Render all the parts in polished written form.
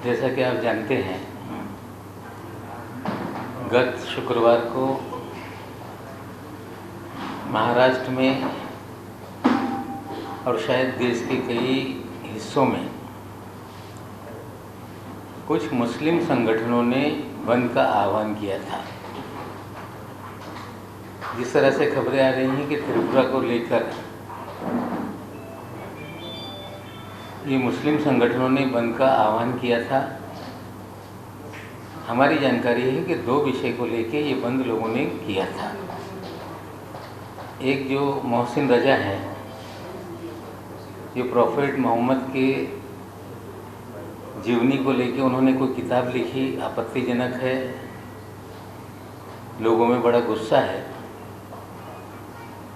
जैसा कि आप जानते हैं, गत शुक्रवार को महाराष्ट्र में और शायद देश के कई हिस्सों में कुछ मुस्लिम संगठनों ने बंद का आह्वान किया था। जिस तरह से खबरें आ रही हैं कि त्रिपुरा को लेकर ये मुस्लिम संगठनों ने बंद का आह्वान किया था। हमारी जानकारी है कि दो विषय को लेकर ये बंद लोगों ने किया था। एक जो मोहसिन रजा है, जो प्रॉफेट मोहम्मद के जीवनी को लेकर उन्होंने कोई किताब लिखी, आपत्तिजनक है, लोगों में बड़ा गुस्सा है।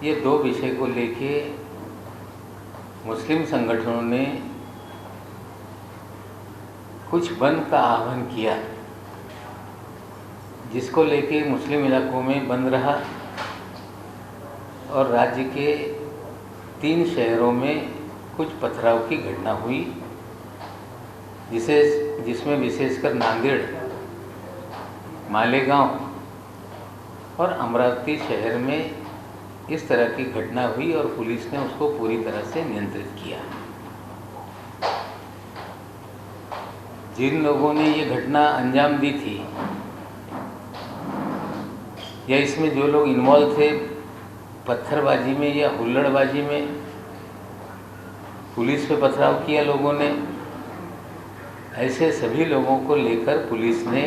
ये दो विषय को लेके मुस्लिम संगठनों ने कुछ बंद का आह्वान किया, जिसको लेके मुस्लिम इलाकों में बंद रहा और राज्य के 3 शहरों में कुछ पथराव की घटना हुई, जिसमें विशेषकर नांदेड़, मालेगांव और अमरावती शहर में इस तरह की घटना हुई और पुलिस ने उसको पूरी तरह से नियंत्रित किया। जिन लोगों ने ये घटना अंजाम दी थी या इसमें जो लोग इन्वॉल्व थे पत्थरबाजी में या हुल्लड़बाजी में, पुलिस पे पथराव किया लोगों ने, ऐसे सभी लोगों को लेकर पुलिस ने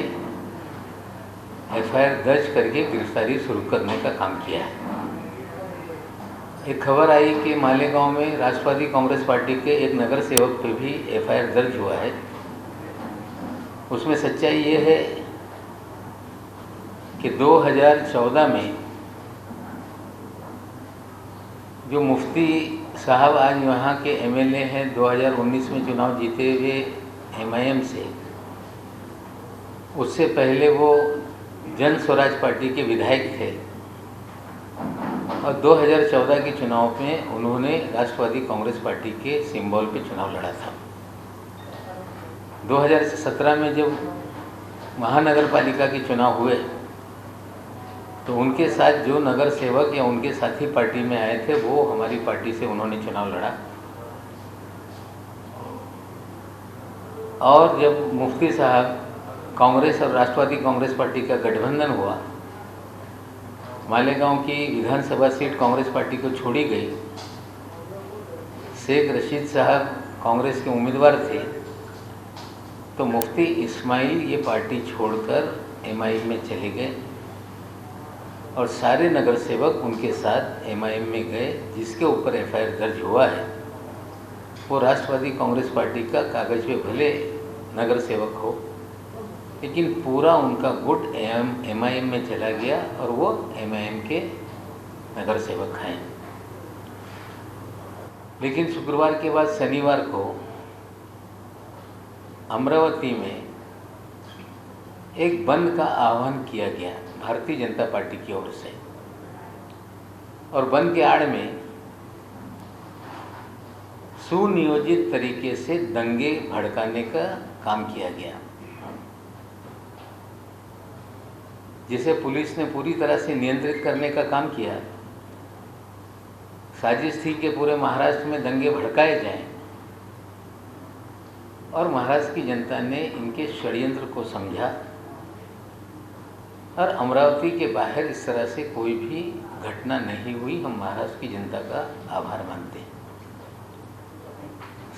एफआईआर दर्ज करके गिरफ्तारी शुरू करने का काम किया है। एक खबर आई कि मालेगांव में राष्ट्रवादी कांग्रेस पार्टी के एक नगर सेवक पे भी एफआईआर दर्ज हुआ है। उसमें सच्चाई ये है कि 2014 में जो मुफ्ती साहब आज यहाँ के एमएलए हैं, 2019 में चुनाव जीते हुए एमआईएम से, उससे पहले वो जन स्वराज पार्टी के विधायक थे और 2014 के चुनाव में उन्होंने राष्ट्रवादी कांग्रेस पार्टी के सिंबल पे चुनाव लड़ा था। 2017 में जब महानगर पालिका के चुनाव हुए तो उनके साथ जो नगर सेवक या उनके साथी पार्टी में आए थे वो हमारी पार्टी से उन्होंने चुनाव लड़ा। और जब मुफ्ती साहब कांग्रेस और राष्ट्रवादी कांग्रेस पार्टी का गठबंधन हुआ, मालेगांव की विधानसभा सीट कांग्रेस पार्टी को छोड़ी गई, शेख रशीद साहब कांग्रेस के उम्मीदवार थे, तो मुफ्ती इस्माइल ये पार्टी छोड़कर एमआईएम में चले गए और सारे नगर सेवक उनके साथ एमआईएम में गए। जिसके ऊपर एफआईआर दर्ज हुआ है वो राष्ट्रवादी कांग्रेस पार्टी का कागज पे भले नगर सेवक हो, लेकिन पूरा उनका गुट एमआईएम में चला गया और वो एमआईएम के नगर सेवक हैं। लेकिन शुक्रवार के बाद शनिवार को अमरावती में एक बंद का आह्वान किया गया भारतीय जनता पार्टी की ओर से, और बंद के आड़ में सुनियोजित तरीके से दंगे भड़काने का काम किया गया, जिसे पुलिस ने पूरी तरह से नियंत्रित करने का काम किया। साजिश थी कि पूरे महाराष्ट्र में दंगे भड़काए जाएं और महाराष्ट्र की जनता ने इनके षड्यंत्र को समझा और अमरावती के बाहर इस तरह से कोई भी घटना नहीं हुई। हम महाराष्ट्र की जनता का आभार मानते हैं।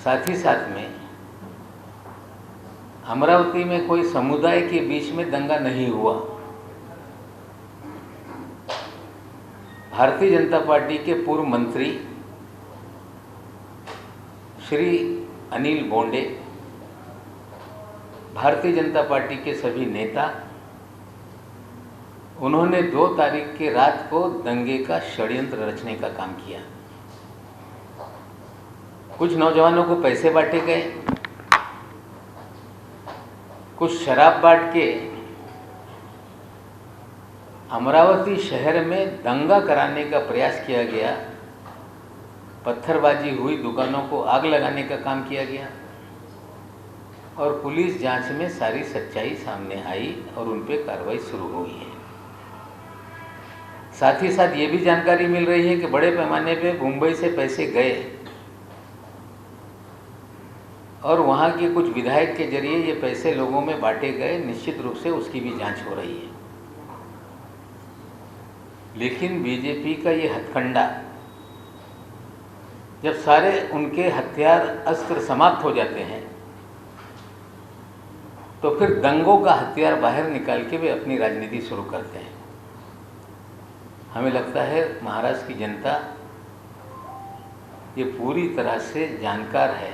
साथ ही साथ में अमरावती में कोई समुदाय के बीच में दंगा नहीं हुआ। भारतीय जनता पार्टी के पूर्व मंत्री श्री अनिल बोंडे, भारतीय जनता पार्टी के सभी नेता, उन्होंने 2 तारीख के रात को दंगे का षड्यंत्र रचने का काम किया। कुछ नौजवानों को पैसे बांटे गए, कुछ शराब बांट के अमरावती शहर में दंगा कराने का प्रयास किया गया। पत्थरबाजी हुई, दुकानों को आग लगाने का काम किया गया। और पुलिस जांच में सारी सच्चाई सामने आई और उन पे कार्रवाई शुरू हुई है। साथ ही साथ ये भी जानकारी मिल रही है कि बड़े पैमाने पे मुंबई से पैसे गए और वहाँ के कुछ विधायक के जरिए ये पैसे लोगों में बांटे गए। निश्चित रूप से उसकी भी जांच हो रही है। लेकिन बीजेपी का ये हथकंडा, जब सारे उनके हथियार अस्त्र समाप्त हो जाते हैं तो फिर दंगों का हथियार बाहर निकाल के वे अपनी राजनीति शुरू करते हैं। हमें लगता है महाराष्ट्र की जनता ये पूरी तरह से जानकार है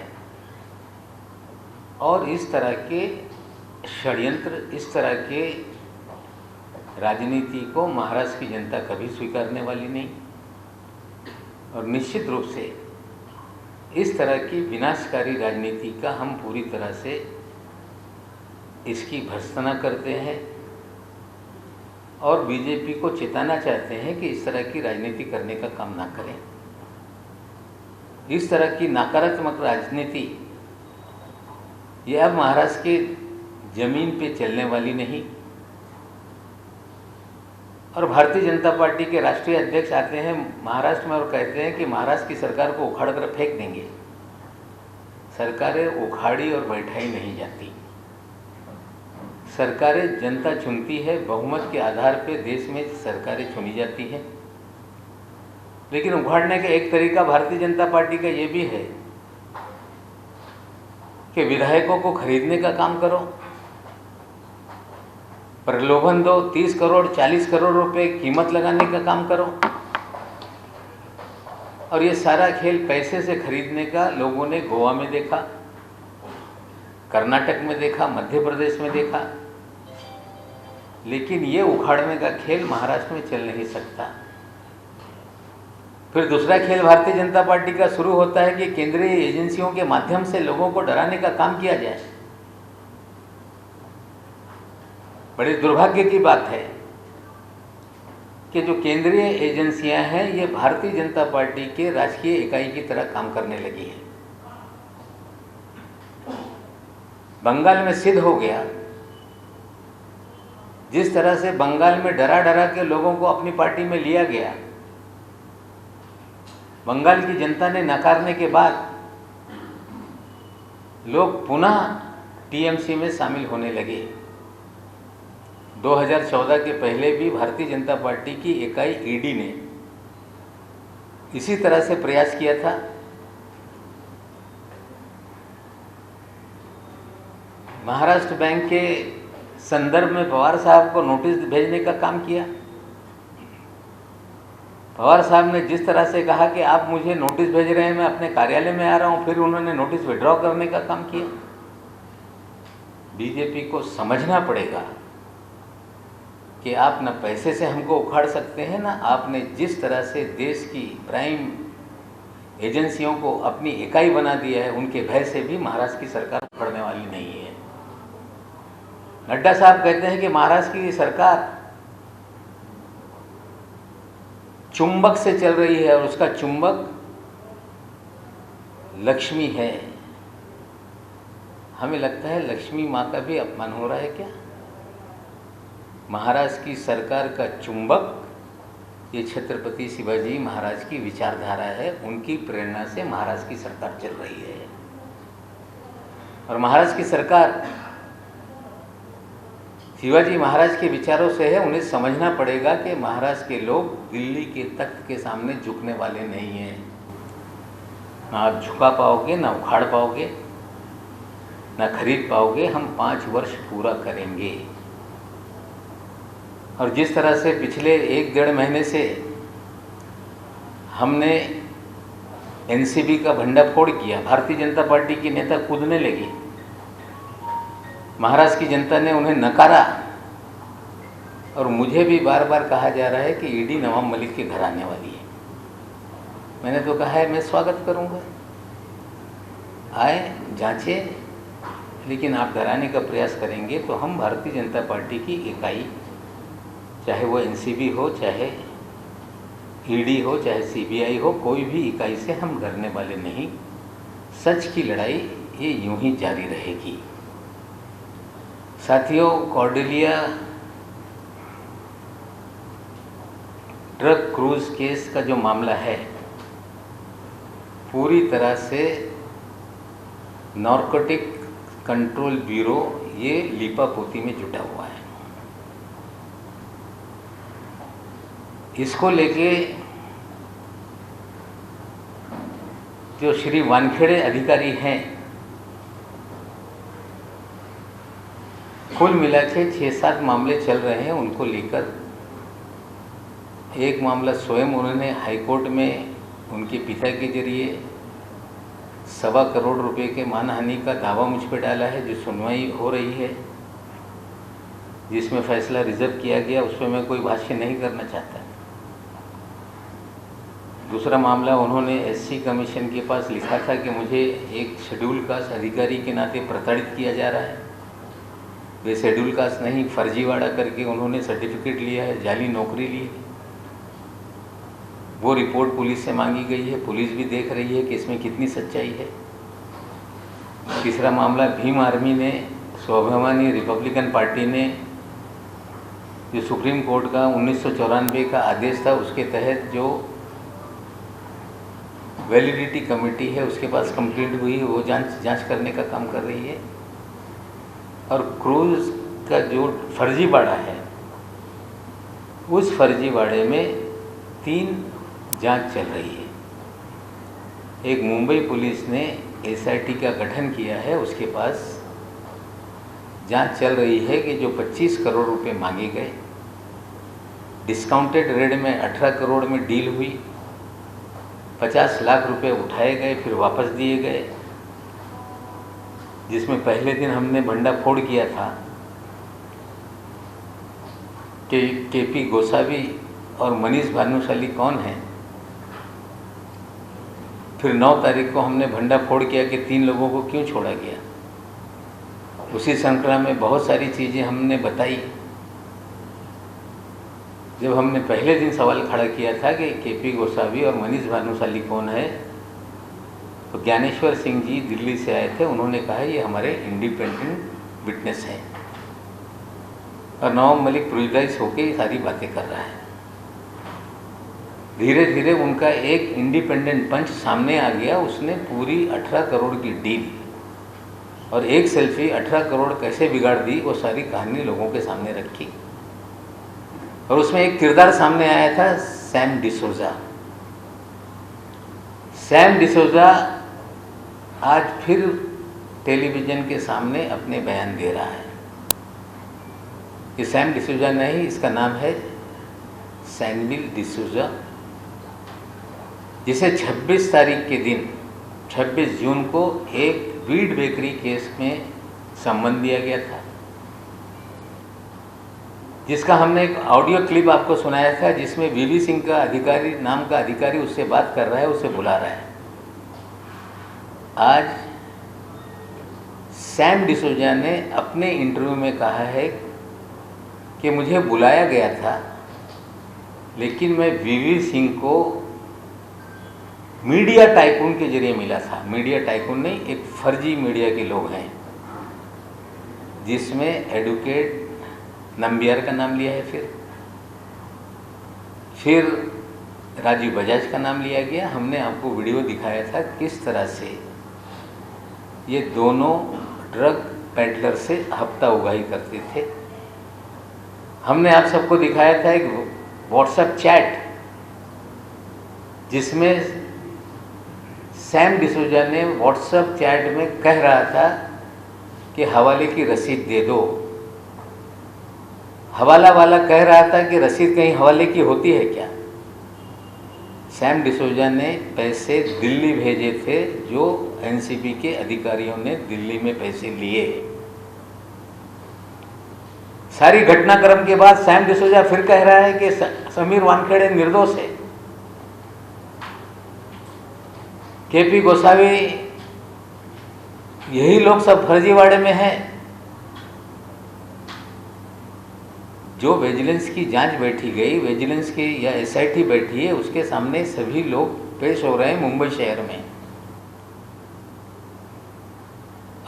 और इस तरह के षड्यंत्र, इस तरह के राजनीति को महाराष्ट्र की जनता कभी स्वीकारने वाली नहीं। और निश्चित रूप से इस तरह की विनाशकारी राजनीति का हम पूरी तरह से इसकी भर्त्सना करते हैं और बीजेपी को चेताना चाहते हैं कि इस तरह की राजनीति करने का काम ना करें। इस तरह की नकारात्मक राजनीति ये अब महाराष्ट्र के जमीन पे चलने वाली नहीं। और भारतीय जनता पार्टी के राष्ट्रीय अध्यक्ष आते हैं महाराष्ट्र में और कहते हैं कि महाराष्ट्र की सरकार को उखाड़ कर फेंक देंगे। सरकारें उखाड़ी और बैठाई नहीं जाती। सरकारें जनता चुनती है, बहुमत के आधार पर देश में सरकारें चुनी जाती हैं। लेकिन उखाड़ने का एक तरीका भारतीय जनता पार्टी का ये भी है कि विधायकों को खरीदने का काम करो, प्रलोभन दो, 30 करोड़ 40 करोड़ रुपए कीमत लगाने का काम करो। और ये सारा खेल पैसे से खरीदने का लोगों ने गोवा में देखा, कर्नाटक में देखा, मध्य प्रदेश में देखा। लेकिन ये उखाड़ने का खेल महाराष्ट्र में चल नहीं सकता। फिर दूसरा खेल भारतीय जनता पार्टी का शुरू होता है कि केंद्रीय एजेंसियों के माध्यम से लोगों को डराने का काम किया जाए। बड़े दुर्भाग्य की बात है कि जो केंद्रीय एजेंसियां हैं ये भारतीय जनता पार्टी के राजकीय इकाई की तरह काम करने लगी है। बंगाल में सिद्ध हो गया, जिस तरह से बंगाल में डरा डरा के लोगों को अपनी पार्टी में लिया गया, बंगाल की जनता ने नकारने के बाद लोग पुनः टीएमसी में शामिल होने लगे। 2014 के पहले भी भारतीय जनता पार्टी की इकाई ईडी ने इसी तरह से प्रयास किया था। महाराष्ट्र बैंक के संदर्भ में पवार साहब को नोटिस भेजने का काम किया। पवार साहब ने जिस तरह से कहा कि आप मुझे नोटिस भेज रहे हैं, मैं अपने कार्यालय में आ रहा हूं, फिर उन्होंने नोटिस विड्रॉ करने का काम किया। बीजेपी को समझना पड़ेगा कि आप न पैसे से हमको उखाड़ सकते हैं, ना आपने जिस तरह से देश की प्राइम एजेंसियों को अपनी इकाई बना दिया है, उनके भय से भी महाराष्ट्र की सरकार उखड़ने वाली नहीं है। नड्डा साहब कहते हैं कि महाराष्ट्र की सरकार चुंबक से चल रही है और उसका चुंबक लक्ष्मी है। हमें लगता है लक्ष्मी माँ का भी अपमान हो रहा है क्या? महाराष्ट्र की सरकार का चुंबक ये छत्रपति शिवाजी महाराज की विचारधारा है। उनकी प्रेरणा से महाराष्ट्र की सरकार चल रही है और महाराष्ट्र की सरकार शिवाजी महाराज के विचारों से है। उन्हें समझना पड़ेगा कि महाराष्ट्र के लोग दिल्ली के तख्त के सामने झुकने वाले नहीं हैं। ना आप झुका पाओगे, ना उखाड़ पाओगे, ना खरीद पाओगे। हम 5 वर्ष पूरा करेंगे। और जिस तरह से पिछले 1-1.5 महीने से हमने एनसीबी का भंडाफोड़ किया, भारतीय जनता पार्टी के नेता कूदने लगे, महाराष्ट्र की जनता ने उन्हें नकारा। और मुझे भी बार बार कहा जा रहा है कि ईडी नवाब मलिक के घर आने वाली है। मैंने तो कहा है मैं स्वागत करूंगा, आए जांचे, लेकिन आप डराने का प्रयास करेंगे तो हम भारतीय जनता पार्टी की इकाई, चाहे वो एनसीबी हो, चाहे ईडी हो, चाहे सीबीआई हो, कोई भी इकाई से हम डरने वाले नहीं। सच की लड़ाई ये यूं ही जारी रहेगी। साथियों, कॉर्डेलिया ड्रग क्रूज केस का जो मामला है पूरी तरह से नारकोटिक कंट्रोल ब्यूरो ये लीपापोती में जुटा हुआ है। इसको लेके जो श्री वानखेड़े अधिकारी हैं, कुल मिला के 6-7 मामले चल रहे हैं उनको लेकर। एक मामला स्वयं उन्होंने हाईकोर्ट में उनके पिता के जरिए 1.25 करोड़ रुपए के मानहानि का दावा मुझ पर डाला है, जो सुनवाई हो रही है, जिसमें फैसला रिजर्व किया गया। उस पर मैं कोई भाष्य नहीं करना चाहता। दूसरा मामला, उन्होंने एससी कमीशन के पास लिखा था कि मुझे एक शेड्यूल कास्ट अधिकारी के नाते प्रताड़ित किया जा रहा है। वे शेड्यूल कास्ट नहीं, फर्जीवाड़ा करके उन्होंने सर्टिफिकेट लिया है, जाली नौकरी ली है। वो रिपोर्ट पुलिस से मांगी गई है, पुलिस भी देख रही है कि इसमें कितनी सच्चाई है। तीसरा मामला, भीम आर्मी ने, स्वाभिमानी रिपब्लिकन पार्टी ने जो सुप्रीम कोर्ट का 1994 का आदेश था, उसके तहत जो वैलिडिटी कमेटी है उसके पास कंप्लेंट हुई, वो जांच करने का काम कर रही है। और क्रूज का जो फर्जीवाड़ा है, उस फर्जीवाड़े में 3 जांच चल रही है। एक मुंबई पुलिस ने एसआईटी का गठन किया है, उसके पास जांच चल रही है कि जो 25 करोड़ रुपए मांगे गए, डिस्काउंटेड रेट में 18 करोड़ में डील हुई, 50 लाख रुपए उठाए गए फिर वापस दिए गए, जिसमें पहले दिन हमने भंडाफोड़ किया था कि केपी गोसावी और मनीष भानुशाली कौन है। फिर 9 तारीख को हमने भंडाफोड़ किया कि 3 लोगों को क्यों छोड़ा गया। उसी श्रृंखला में बहुत सारी चीज़ें हमने बताई। जब हमने पहले दिन सवाल खड़ा किया था कि केपी गोसावी और मनीष भानुशाली कौन है, तो ज्ञानेश्वर सिंह जी दिल्ली से आए थे, उन्होंने कहा ये हमारे इंडिपेंडेंट विटनेस हैं। और नवाब मलिक प्रेजुडाइज होकर ये सारी बातें कर रहा है। धीरे धीरे उनका एक इंडिपेंडेंट पंच सामने आ गया, उसने पूरी 18 करोड़ की डील और एक सेल्फी 18 करोड़ कैसे बिगाड़ दी, वो सारी कहानी लोगों के सामने रखी। और उसमें एक किरदार सामने आया था, सैम डिसोजा। सैम डिसोजा आज फिर टेलीविज़न के सामने अपने बयान दे रहा है। ये सैम डिसोजा नहीं, इसका नाम है सैमुअल डिसोजा, जिसे 26 तारीख के दिन 26 जून को एक वीड बेकरी केस में संबंध दिया गया था, जिसका हमने एक ऑडियो क्लिप आपको सुनाया था, जिसमें वीवी सिंह का अधिकारी नाम का अधिकारी उससे बात कर रहा है, उसे बुला रहा है। आज सैम डिसोजा ने अपने इंटरव्यू में कहा है कि मुझे बुलाया गया था, लेकिन मैं वीवी सिंह को मीडिया टाइकून के जरिए मिला था। मीडिया टाइकून नहीं, एक फर्जी मीडिया के लोग हैं, जिसमें एडवोकेट नंबियार का नाम लिया है, फिर राजीव बजाज का नाम लिया गया। हमने आपको वीडियो दिखाया था किस तरह से ये दोनों ड्रग पेडलर से हफ्ता उगाही करते थे। हमने आप सबको दिखाया था एक व्हाट्सएप चैट, जिसमें सैम डिसोजा ने व्हाट्सएप चैट में कह रहा था कि हवाले की रसीद दे दो। हवाला वाला कह रहा था कि रसीद कहीं हवाले की होती है क्या। सैम डिसोजा ने पैसे दिल्ली भेजे थे, जो एनसीबी के अधिकारियों ने दिल्ली में पैसे लिए। सारी घटनाक्रम के बाद सैम डिसोजा फिर कह रहा है कि समीर वानखेड़े निर्दोष है, केपी गोसावी, यही लोग सब फर्जीवाड़े में हैं। जो विजिलेंस की जांच बैठी गई, विजिलेंस की या एसआईटी बैठी है, उसके सामने सभी लोग पेश हो रहे हैं मुंबई शहर में।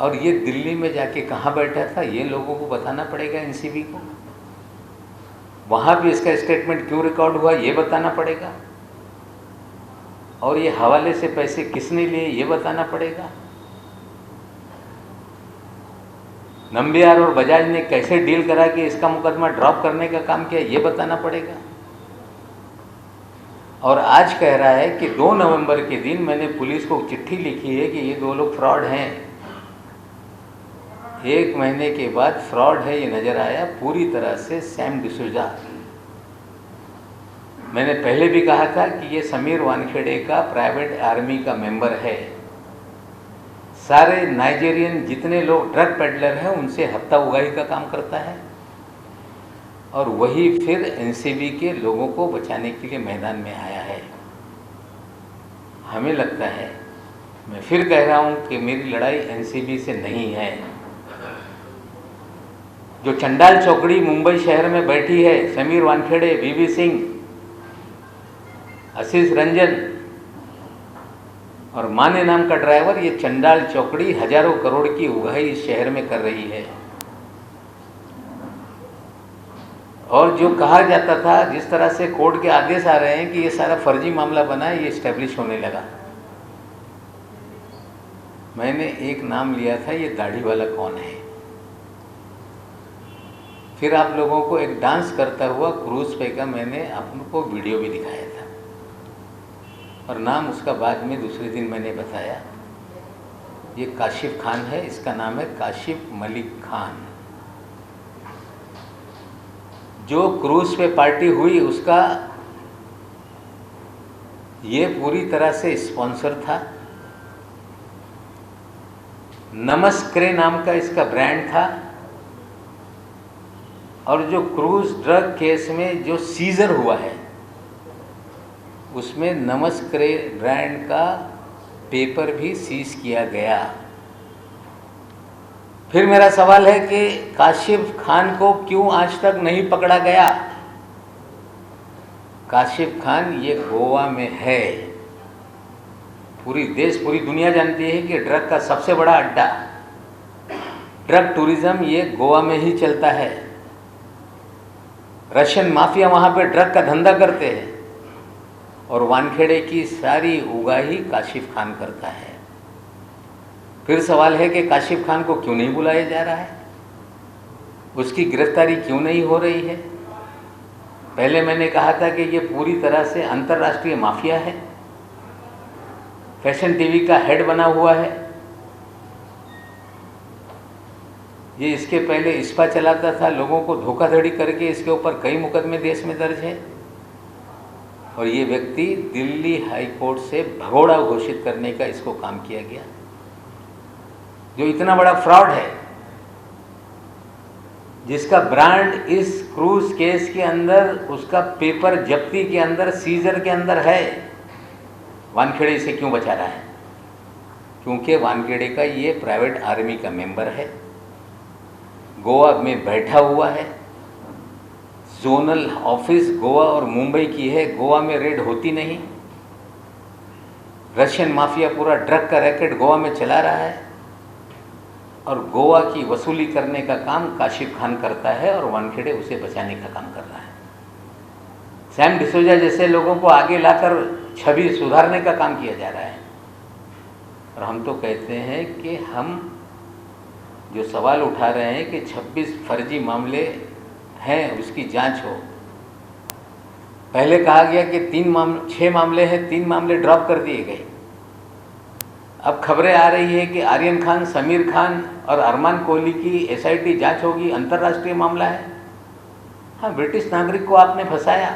और ये दिल्ली में जाके कहाँ बैठा था ये लोगों को बताना पड़ेगा, एनसीबी को। वहाँ भी इसका स्टेटमेंट क्यों रिकॉर्ड हुआ ये बताना पड़ेगा, और ये हवाले से पैसे किसने लिए ये बताना पड़ेगा। नंबियार और बजाज ने कैसे डील करा कि इसका मुकदमा ड्रॉप करने का काम किया ये बताना पड़ेगा। और आज कह रहा है कि 2 नवंबर के दिन मैंने पुलिस को चिट्ठी लिखी है कि ये 2 लोग फ्रॉड हैं। 1 महीने के बाद फ्रॉड है ये नज़र आया पूरी तरह से सैम डिसूजा। मैंने पहले भी कहा था कि ये समीर वानखेड़े का प्राइवेट आर्मी का मेंबर है। सारे नाइजीरियन जितने लोग ड्रग पेडलर हैं उनसे हत्ता उगाही का काम करता है, और वही फिर एनसीबी के लोगों को बचाने के लिए मैदान में आया है। हमें लगता है, मैं फिर कह रहा हूं कि मेरी लड़ाई एनसीबी से नहीं है। जो चंडाल चौकड़ी मुंबई शहर में बैठी है, समीर वानखेड़े, बीबी सिंह, आशीष रंजन और माने नाम का ड्राइवर, ये चंडाल चौकड़ी हजारों करोड़ की उगाही इस शहर में कर रही है। और जो कहा जाता था, जिस तरह से कोर्ट के आदेश आ रहे हैं कि ये सारा फर्जी मामला बना है, ये स्टैब्लिश होने लगा। मैंने एक नाम लिया था, ये दाढ़ी वाला कौन है। फिर आप लोगों को एक डांस करता हुआ क्रूज पे का मैंने आपको वीडियो भी दिखाया था, और नाम उसका बाद में दूसरे दिन मैंने बताया। ये काशिफ खान है, इसका नाम है काशिफ मलिक खान। जो क्रूज पे पार्टी हुई उसका ये पूरी तरह से स्पॉन्सर था। नमस्क्रे नाम का इसका ब्रांड था, और जो क्रूज ड्रग केस में जो सीजर हुआ है उसमें नमस्क्रे ब्रांड का पेपर भी सीज किया गया। फिर मेरा सवाल है कि काशिफ खान को क्यों आज तक नहीं पकड़ा गया। काशिफ खान ये गोवा में है। पूरी दुनिया जानती है कि ड्रग का सबसे बड़ा अड्डा, ड्रग टूरिज्म ये गोवा में ही चलता है। रशियन माफिया वहाँ पे ड्रग का धंधा करते हैं, और वानखेड़े की सारी उगाही काशिफ खान करता है। फिर सवाल है कि काशिफ खान को क्यों नहीं बुलाया जा रहा है, उसकी गिरफ्तारी क्यों नहीं हो रही है। पहले मैंने कहा था कि ये पूरी तरह से अंतर्राष्ट्रीय माफिया है, फैशन टीवी का हेड बना हुआ है। ये इसके पहले इस्पा चलाता था, लोगों को धोखाधड़ी करके इसके ऊपर कई मुकदमे देश में दर्ज है। और ये व्यक्ति दिल्ली हाई कोर्ट से भगोड़ा घोषित करने का इसको काम किया गया। जो इतना बड़ा फ्रॉड है, जिसका ब्रांड इस क्रूज केस के अंदर, उसका पेपर जब्ती के अंदर, सीजर के अंदर है, वानखेड़े इसे क्यों बचा रहा है? क्योंकि वानखेड़े का ये प्राइवेट आर्मी का मेंबर है, गोवा में बैठा हुआ है। जोनल ऑफिस गोवा और मुंबई की है, गोवा में रेड होती नहीं। रशियन माफिया पूरा ड्रग का रैकेट गोवा में चला रहा है, और गोवा की वसूली करने का काम काशिफ खान करता है, और वानखेड़े उसे बचाने का काम कर रहा है। सैम डिसूजा जैसे लोगों को आगे लाकर छवि सुधारने का काम किया जा रहा है। और हम तो कहते हैं कि हम जो सवाल उठा रहे हैं कि 26 फर्जी मामले हैं, उसकी जांच हो। पहले कहा गया कि 6 मामले हैं, 3 मामले ड्रॉप कर दिए गए। अब खबरें आ रही है कि आर्यन खान, समीर खान और अरमान कोहली की एसआईटी जांच होगी, अंतर्राष्ट्रीय मामला है। हाँ, ब्रिटिश नागरिक को आपने फंसाया।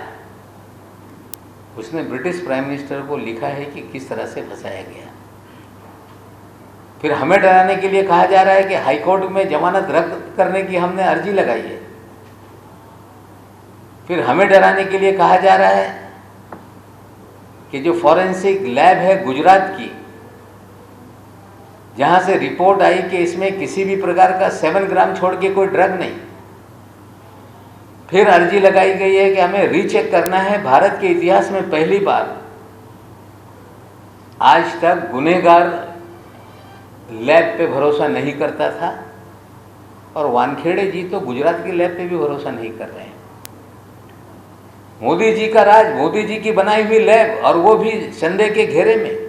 उसने ब्रिटिश प्राइम मिनिस्टर को लिखा है कि किस तरह से फंसाया गया। फिर हमें डराने के लिए कहा जा रहा है कि हाईकोर्ट में जमानत रद्द करने की हमने अर्जी लगाई है। फिर हमें डराने के लिए कहा जा रहा है कि जो फॉरेंसिक लैब है गुजरात की, जहां से रिपोर्ट आई कि इसमें किसी भी प्रकार का 7 ग्राम छोड़ के कोई ड्रग नहीं। फिर अर्जी लगाई गई है कि हमें रीचेक करना है। भारत के इतिहास में पहली बार आज तक गुनहगार लैब पे भरोसा नहीं करता था, और वानखेड़े जी तो गुजरात की लैब पे भी भरोसा नहीं कर रहे हैं। मोदी जी का राज, मोदी जी की बनाई हुई लैब, और वो भी चंदे के घेरे में।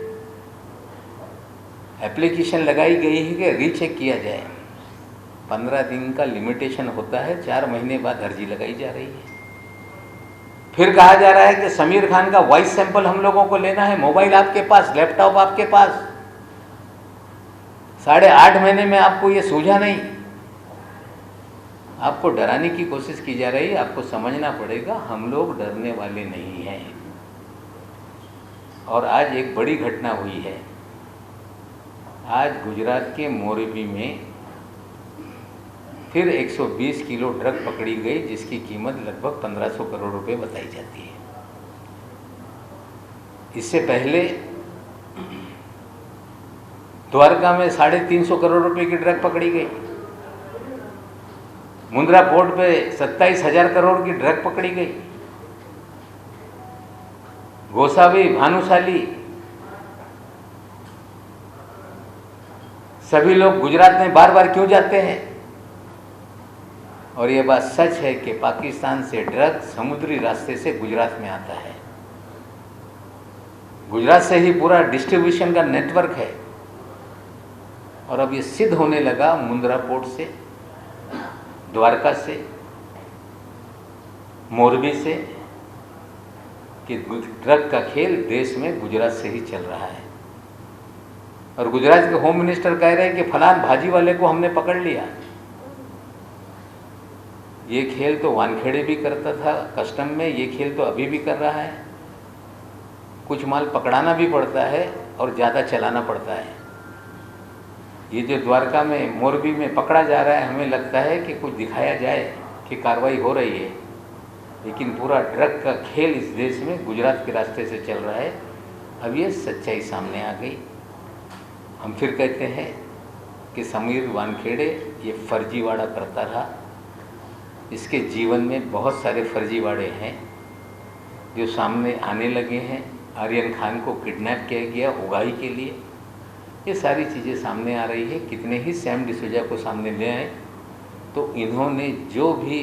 एप्लीकेशन लगाई गई है कि रीचेक किया जाए, 15 दिन का लिमिटेशन होता है, 4 महीने बाद अर्जी लगाई जा रही है। फिर कहा जा रहा है कि समीर खान का वॉइस सैंपल हम लोगों को लेना है। मोबाइल आपके पास, लैपटॉप आपके पास, 8.5 महीने में आपको ये सूझा नहीं। आपको डराने की कोशिश की जा रही है। आपको समझना पड़ेगा, हम लोग डरने वाले नहीं हैं। और आज एक बड़ी घटना हुई है। आज गुजरात के मोरबी में फिर 120 किलो ड्रग पकड़ी गई, जिसकी कीमत लगभग 1500 करोड़ रुपए बताई जाती है। इससे पहले द्वारका में 350 करोड़ रुपए की ड्रग पकड़ी गई। मुंद्रा पोर्ट पे 27,000 करोड़ की ड्रग पकड़ी गई। गोसावी, भानुशाली, सभी लोग गुजरात में बार बार क्यों जाते हैं? और ये बात सच है कि पाकिस्तान से ड्रग समुद्री रास्ते से गुजरात में आता है। गुजरात से ही पूरा डिस्ट्रीब्यूशन का नेटवर्क है। और अब ये सिद्ध होने लगा मुंद्रा पोर्ट से, द्वारका से, मोरबी से, कि ड्रग का खेल देश में गुजरात से ही चल रहा है। और गुजरात के होम मिनिस्टर कह रहे हैं कि फलान भाजी वाले को हमने पकड़ लिया। ये खेल तो वानखेड़े भी करता था कस्टम में, ये खेल तो अभी भी कर रहा है। कुछ माल पकड़ाना भी पड़ता है और ज़्यादा चलाना पड़ता है। ये जो द्वारका में, मोरबी में पकड़ा जा रहा है, हमें लगता है कि कुछ दिखाया जाए कि कार्रवाई हो रही है, लेकिन पूरा ड्रग का खेल इस देश में गुजरात के रास्ते से चल रहा है। अब ये सच्चाई सामने आ गई। हम फिर कहते हैं कि समीर वानखेड़े ये फर्जीवाड़ा करता रहा। इसके जीवन में बहुत सारे फर्जीवाड़े हैं जो सामने आने लगे हैं। आर्यन खान को किडनैप किया गया उगाही के लिए, ये सारी चीज़ें सामने आ रही है। कितने ही सैम डिसूजा को सामने ले आए, तो इन्होंने जो भी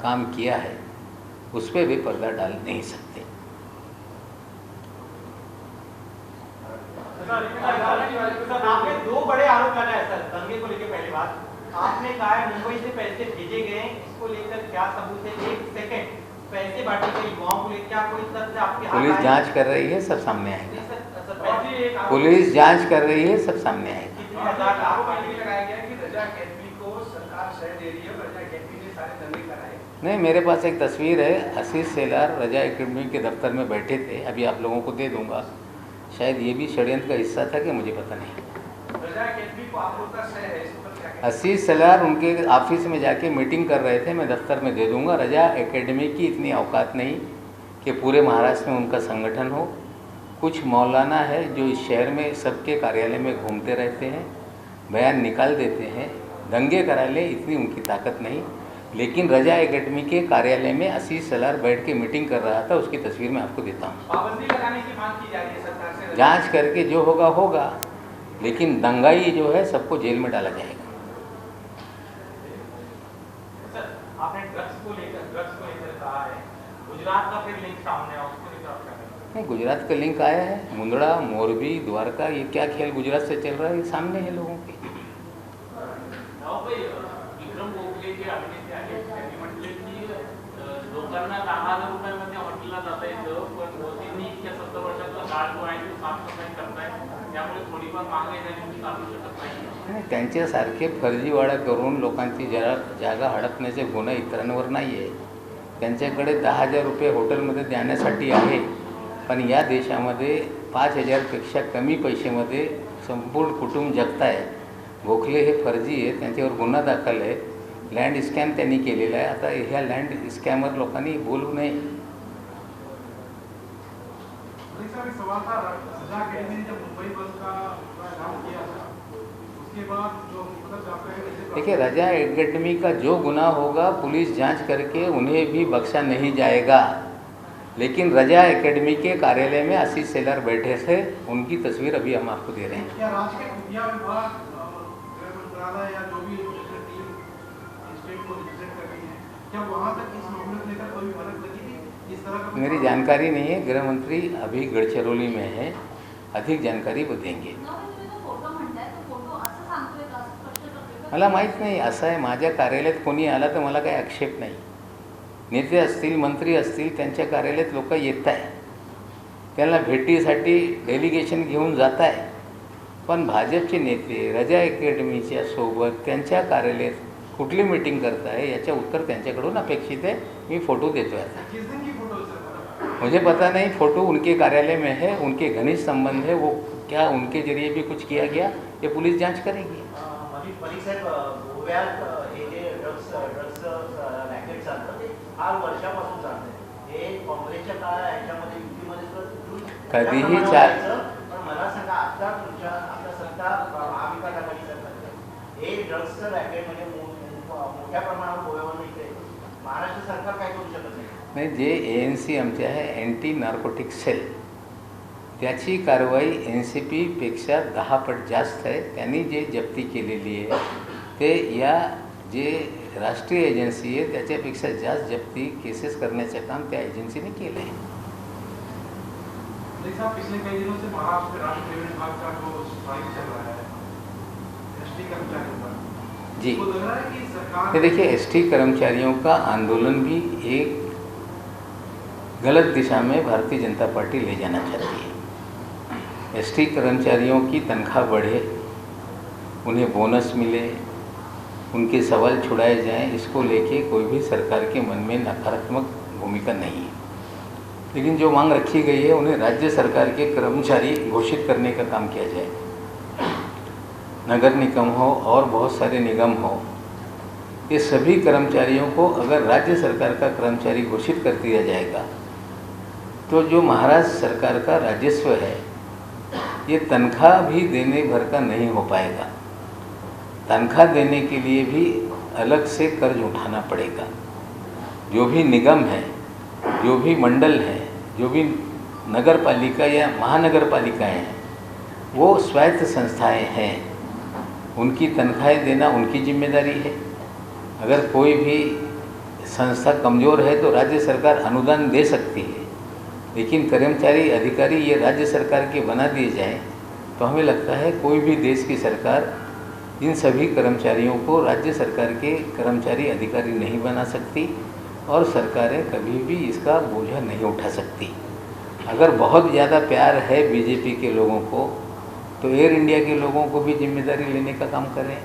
काम किया है उस पर भी पर्दा डाल नहीं सकते। आपने 2 बड़े आरोप लगाए सर दंगे को लेकर। पहली बात, आपने कहा है मुंबई से पैसे भेजे गए, इसको लेकर क्या सबूत है? एक सेकंड, पैसे बांटे गए युवाओं को लेकर क्या कोई तथ्य आपके हाथ? पुलिस जांच कर रही है, सब सामने आएगा। पुलिस जांच कर रही है, सब सामने आएगा। लगाया गया कि रजा अकेडमी को सरकार शय दे रही है, रजा अकेडमी ने सारे दंगे कराए। नहीं, मेरे पास एक तस्वीर है। आशीष सेलार रजा एकेडमी के दफ्तर में बैठे थे, अभी आप लोगों को दे दूंगा। शायद ये भी षड्यंत्र का हिस्सा था कि मुझे पता नहीं। रजा अकेडमी को आप लोग का शय है, इस पर क्या कहते हैं? आशीष सेलार उनके ऑफिस में जाके मीटिंग कर रहे थे, मैं दफ्तर में दे दूंगा। रजा एकेडमी की इतनी औकात नहीं कि पूरे महाराष्ट्र में उनका संगठन हो। कुछ मौलाना है जो इस शहर में सबके कार्यालय में घूमते रहते हैं, बयान निकाल देते हैं, दंगे करा ले, इतनी उनकी ताकत नहीं। लेकिन रजा एकेडमी के कार्यालय में आशीष सेलार बैठ के मीटिंग कर रहा था, उसकी तस्वीर मैं आपको देता हूँ। पाबंदी लगाने की मांग की जा रही है सरकार से। जांच करके जो होगा होगा, लेकिन दंगाई जो है सबको जेल में डाला जाएगा। सर, आपने ड्रग्स को लेकर कहा है, गुजरात का फिर लिंक सामने आया, उसको लेकर आप क्या कहेंगे? नहीं, गुजरात का लिंक आया है। मुंद्रा, मोरबी, द्वारका, ये क्या खेल गुजरात से चल रहा है, ये सामने है लोगों के। विक्रम गोखले जे अभिनेते आहेत त्यांनी म्हटले की लोकांना 10,000 रुपयामध्ये हॉटेलला जाता येतं, पण मोदींनी इतक्या 70 वर्षातला काळ जो आहे तो साफसफाई करताय, त्यामुळे थोडीफार महागाई त्यांनी चालू शकत नाही। त्यांच्यासारखे फर्जीवाडा करून लोकांची जागा हडपण्याचे गुन्हे इतरांवर नाही आहे। त्यांच्याकडे 10,000 रुपये हॉटेलमध्ये देण्यासाठी आहे, पण या देशामध्ये 5,000पेक्षा कमी पैशामध्ये संपूर्ण कुटुंब जगत आहे। गोखले हे फर्जी आहे, त्यांच्यावर गुन्हा दाखल आहे, लँड स्कॅम त्यांनी केलेला आहे। आता ह्या लँड स्कॅमर लोकांनी बोलू नये। सवाल था, रजा अकेडमी ने जब मुंबई बस का ऐलान किया था, उसके बाद जो देखिए, रजा एकेडमी का जो गुनाह होगा पुलिस जांच करके उन्हें भी बख्शा नहीं जाएगा। लेकिन रजा एकेडमी के कार्यालय में आशीष शेलार बैठे थे, उनकी तस्वीर अभी हम आपको दे रहे हैं। क्या राज्य के खुफिया विभाग, गृह मंत्रालय या जो भी टीम स्टेट को रिप्रेजेंट कर रही है, क्या वहाँ तक इस मामले को लेकर कोई मदद लगी थी? इस तरह का मेरी जानकारी नहीं है, गृह मंत्री अभी गडचिरोली में है, अधिक जानकारी वो देंगे। मला माहीत नाही, असं आहे माझ्या कार्यालयात कोणी आला तर मला काही आक्षेप नाही। नेते असतील, मंत्री असतील, त्यांच्या कार्यालयात लोक येत आहे, त्यांना भेटीसाठी डेलिगेशन घेऊन जात आहे, पण भाजपचे नेते रजा अकॅडमीच्या सोबत त्यांच्या कार्यालयात कुठली मीटिंग करत आहे याच्या उत्तर त्यांच्याकडून अपेक्षित है। मी फ़ोटो देतो आता। किस दिन की फोटो है सर? मुझे पता नहीं, फ़ोटो उनके कार्यालय में है, उनके घनिष्ठ संबंध है, वो क्या उनके जरिए भी कुछ किया गया ये पुलिस जांच करेगी। परीक साहेब, गोव्यात हे जे ड्रग्स रॅकेट चालतं ते फार वर्षापासून चालतं। हे काँग्रेसच्या काळात ह्याच्यामध्ये युतीमध्ये कधीही पण मला सांगा, आता तुमच्या आता सत्ता महाविकास आघाडी सरकार हे ड्रग्सचं रॅकेट म्हणजे मोठ्या प्रमाणावर गोव्यावर इकडे महाराष्ट्र सरकार काय करू शकत नाही? नाही, जे ANC आमचे आहे अँटी नार्कोटिक सेल, त्याची कारवाई NCP पेक्षा 10 पट जास्त आहे। त्यांनी जे जप्ती केलेली आहे ते या जे राष्ट्रीय एजन्सी आहे त्याच्यापेक्षा जास्त जप्ती केसेस करण्याचं काम त्या एजन्सीने केलं आहे। साहब, पिछले कई दिनों से महाराष्ट्र राज्य रेवेन्यू विभाग का जो स्ट्राइक चल रहा है ST कर्मचारियों का, जी, तो लग रहा है कि सरकार तो देखिए ST कर्मचारियों का आंदोलन भी एक गलत दिशा में भारतीय जनता पार्टी ले जाना चाहती है। ST कर्मचारियों की तनख्वाह बढ़े, उन्हें बोनस मिले, उनके सवाल छुड़ाए जाएं, इसको लेके कोई भी सरकार के मन में नकारात्मक भूमिका नहीं है। लेकिन जो मांग रखी गई है उन्हें राज्य सरकार के कर्मचारी घोषित करने का काम किया जाए। नगर निगम हो और बहुत सारे निगम हो, ये सभी कर्मचारियों को अगर राज्य सरकार का कर्मचारी घोषित कर दिया जाएगा तो जो महाराष्ट्र सरकार का राजस्व है ये तनख्वाह भी देने भर का नहीं हो पाएगा। तनख्वाह देने के लिए भी अलग से कर्ज उठाना पड़ेगा। जो भी निगम है, जो भी मंडल है, जो भी नगर पालिका या महानगर पालिकाएँ हैं, वो स्वायत्त संस्थाएं हैं, उनकी तनख्वाहें देना उनकी जिम्मेदारी है। अगर कोई भी संस्था कमज़ोर है तो राज्य सरकार अनुदान दे सकती है, लेकिन कर्मचारी अधिकारी ये राज्य सरकार के बना दिए जाएं तो हमें लगता है कोई भी देश की सरकार इन सभी कर्मचारियों को राज्य सरकार के कर्मचारी अधिकारी नहीं बना सकती और सरकारें कभी भी इसका बोझा नहीं उठा सकती। अगर बहुत ज़्यादा प्यार है बीजेपी के लोगों को तो एयर इंडिया के लोगों को भी जिम्मेदारी लेने का काम करें,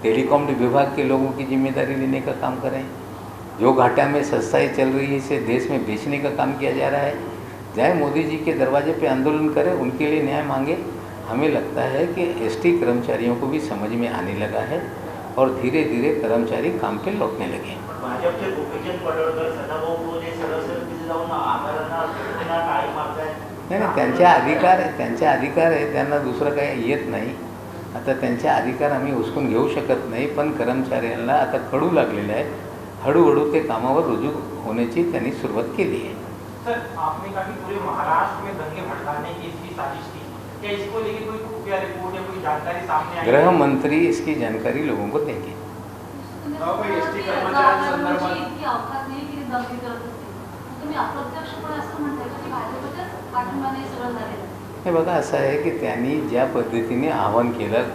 टेलीकॉम विभाग के लोगों की जिम्मेदारी लेने का काम करें। जो घाटा में सस्ताई चल रही है इसे देश में बेचने का काम किया जा रहा है, जाए मोदी जी के दरवाजे पे आंदोलन करें, उनके लिए न्याय मांगे। हमें लगता है कि ST कर्मचारियों को भी समझ में आने लगा है और धीरे धीरे कर्मचारी काम पे लौटने लगे। भाजपचे गोपीचंद पडळकर, सदाभाऊ खोत सरळ जाऊन आमदारांना टाळी मारतायत। नाही, त्यांचा अधिकार आहे, त्यांना दुसरं काही येत नाही। आता त्यांचा अधिकार आम्ही उचकून घेऊ शकत नाही, पण कर्मचाऱ्यांना आता कळू लागलेलं आहे, हळूहळू ते कामावर रुजू होण्याची त्यांनी सुरुवात केली है। सर, आपने कहा कि पूरे महाराष्ट्र में दंगे भड़काने की इसकी साजिश थी, क्या इसको लेके कोई खुफिया रिपोर्ट या कोई जानकारी सामने आई? गृह मंत्री इसकी जानकारी लोगों को देंगे। ST कर्मचाऱ्यांसंदर्भात इतकी अवकाश नाही की दंगे करत असतील, तुम्ही अप्रत्यक्षपणे असं म्हणताय की भाजपच्याच पाठिंबाने हे सगळं झालेलं आहे? हे बघा, असं आहे की त्यांनी ज्या पद्धतीने आवाहन केलं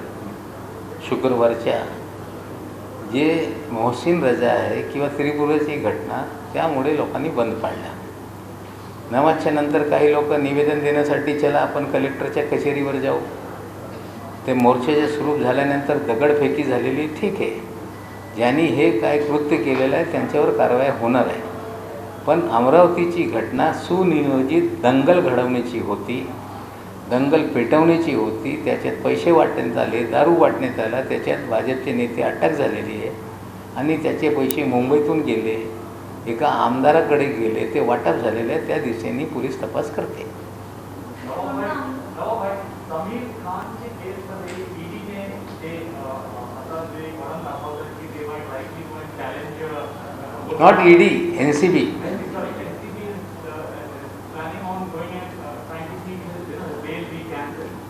शुक्रवारच्या, जे मोहसिन रजा आहे किंवा त्रिपुराची घटना, त्यामुळे लोकांनी बंद पाडला। नमाजच्या नंतर काही लोक निवेदन देण्यासाठी चला आपण कलेक्टरच्या कचेरीवर जाऊ, ते मोर्चाचे सुरू झाल्यानंतर दगडफेकी झालेली ठीक आहे, ज्यांनी हे काय कृत्य केलेलं आहे त्यांच्यावर कारवाई होणार आहे, पण अमरावतीची घटना सुनियोजित दंगल घडवण्याची होती, दंगल पेटवण्याची होती, त्याच्यात पैसे वाटण्यात आले, दारू वाटण्यात आला, त्याच्यात भाजपचे नेते अटक झालेली आहे आणि त्याचे पैसे मुंबईतून गेले, एका आमदाराकडे गेले, ते वाटप झालेले आहे, त्या दिशेने पोलीस तपास करते। समीर खानचे केसमध्ये ईडीने ते आता जे कारण दाखवतात की ते may try to challenge not ED, NCB।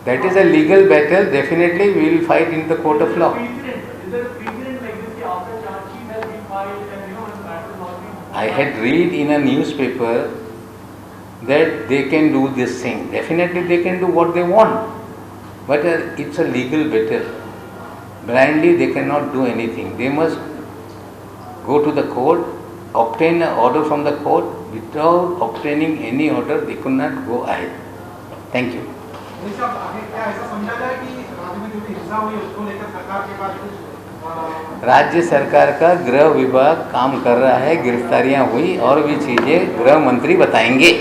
That is a legal battle. Definitely we will fight in the court of law. I had read in a newspaper that they can do this thing. Definitely they can do what they want. But it's a legal battle. Blindly they cannot do anything. They must go to the court, obtain an order from the court. Without obtaining any order, they could not go ahead. Thank you. क्या ऐसा समझा जाए कि राज्य में जो भी हिंसा हुई है उसको लेकर सरकार के पास कुछ राज्य सरकार का गृह विभाग काम कर रहा है, गिरफ्तारियां हुई और भी चीजें गृह मंत्री बताएंगे।